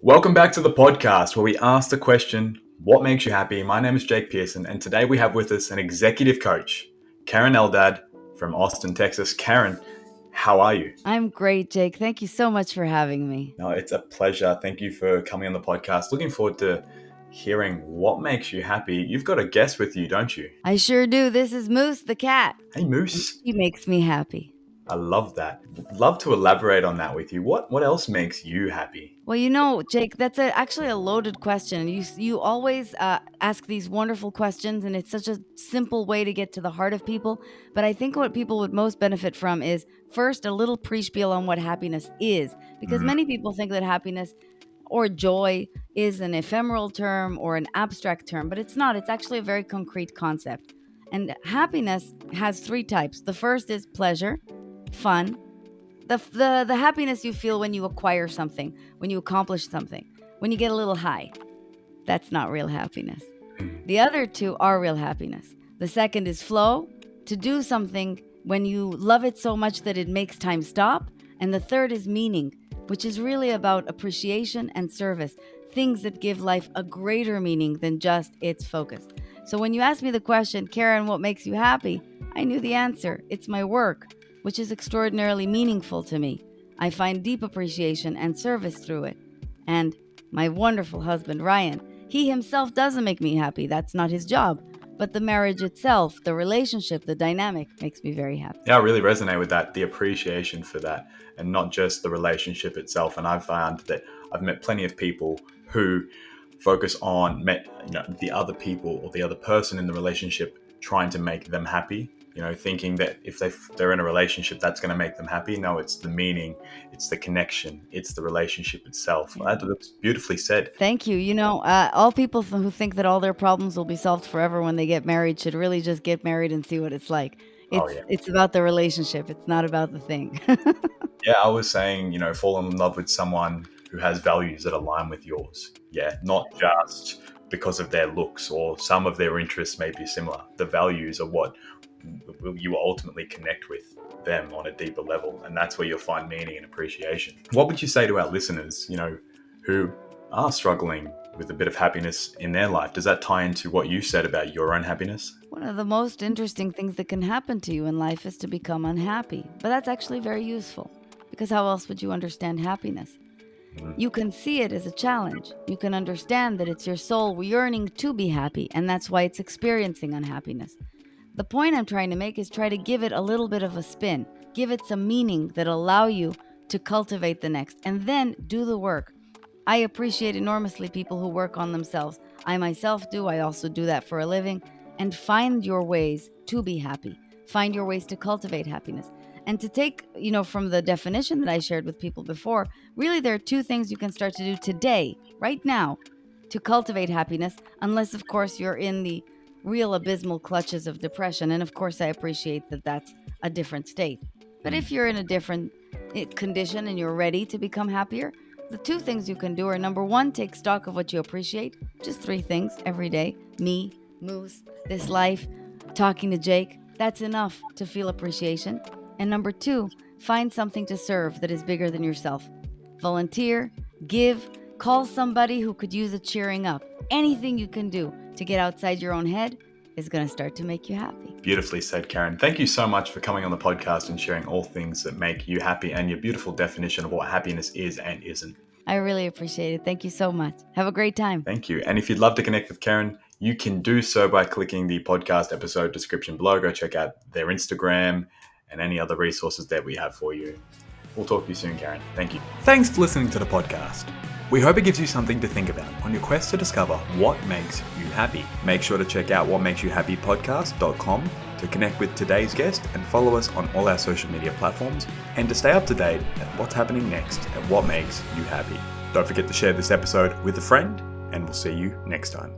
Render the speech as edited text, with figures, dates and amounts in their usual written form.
Welcome back to the podcast where we ask the question, what makes you happy? My name is Jake Pearson, and today we have with us an executive coach, Keren Eldad from Austin, Texas. Keren, how are you? I'm great, Jake. Thank you so much for having me. No, it's a pleasure. Thank you for coming on the podcast. Looking forward to hearing what makes you happy. You've got a guest with you, don't you? I sure do. This is Moose the cat, Hey, and Moose. she makes me happy. I love that. Love to elaborate on that with you. What else makes you happy? Well, Jake, that's actually a loaded question. You always ask these wonderful questions, and it's such a simple way to get to the heart of people. But I think what people would most benefit from is first a little pre-spiel on what happiness is, because Mm, many people think that happiness or joy is an ephemeral term or an abstract term, but it's not. It's actually a very concrete concept. And happiness has three types. The first is pleasure, fun, the happiness you feel when you acquire something, when you accomplish something, when you get a little high. That's not real happiness. mm, The other two are real happiness. The second is flow, to do something when you love it so much that it makes time stop. And the third is meaning, which is really about appreciation and service, things that give life a greater meaning than just its focus. So when you ask me the question, Karen, what makes you happy? I knew the answer. It's my work, which is extraordinarily meaningful to me. I find deep appreciation and service through it. And my wonderful husband, Ryan, he himself doesn't make me happy. That's not his job. But the marriage itself, the relationship, the dynamic makes me very happy. Yeah, I really resonate with that, the appreciation for that, and not just the relationship itself. And I've found that I've met plenty of people who focus on the other people or the other person in the relationship trying to make them happy, thinking that if they're in a relationship, that's going to make them happy. No, it's the meaning, it's the connection, it's the relationship itself. That's beautifully said. Thank you. All people who think that all their problems will be solved forever when they get married should really just get married and see what it's like. Oh, It's yeah. it's about the relationship. It's not about the thing. Yeah, I was saying, fall in love with someone who has values that align with yours. Yeah, not just because of their looks or some of their interests may be similar. The values are what you will ultimately connect with them on a deeper level. And that's where you'll find meaning and appreciation. What would you say to our listeners, who are struggling with a bit of happiness in their life? Does that tie into what you said about your own happiness? One of the most interesting things that can happen to you in life is to become unhappy. But that's actually very useful, because how else would you understand happiness? Mm. You can see it as a challenge. You can understand that it's your soul yearning to be happy, and that's why it's experiencing unhappiness. The point I'm trying to make is try to give it a little bit of a spin, give it some meaning that allow you to cultivate the next, and then do the work. I appreciate enormously people who work on themselves. I myself do. I also do that for a living. And find your ways to be happy. Find your ways to cultivate happiness. And to take, from the definition that I shared with people before, really there are two things you can start to do today, right now, to cultivate happiness, unless, of course, you're in the real abysmal clutches of depression. And of course, I appreciate that that's a different state. But if you're in a different condition and you're ready to become happier, the two things you can do are number one, take stock of what you appreciate. Just three things every day: me, Moose, this life, talking to Jake. That's enough to feel appreciation. And number two, find something to serve that is bigger than yourself. Volunteer, give, call somebody who could use a cheering up. Anything you can do to get outside your own head is going to start to make you happy. Beautifully said, Karen. Thank you so much for coming on the podcast and sharing all things that make you happy and your beautiful definition of what happiness is and isn't. I really appreciate it. Thank you so much. Have a great time. Thank you. And if you'd love to connect with Karen, you can do so by clicking the podcast episode description below. Go check out their Instagram and any other resources that we have for you. We'll talk to you soon, Karen. Thank you. Thanks for listening to the podcast. We hope it gives you something to think about on your quest to discover what makes you happy. Make sure to check out whatmakesyyouhappypodcast.com to connect with today's guest and follow us on all our social media platforms and to stay up to date at what's happening next at What Makes You Happy. Don't forget to share this episode with a friend, and we'll see you next time.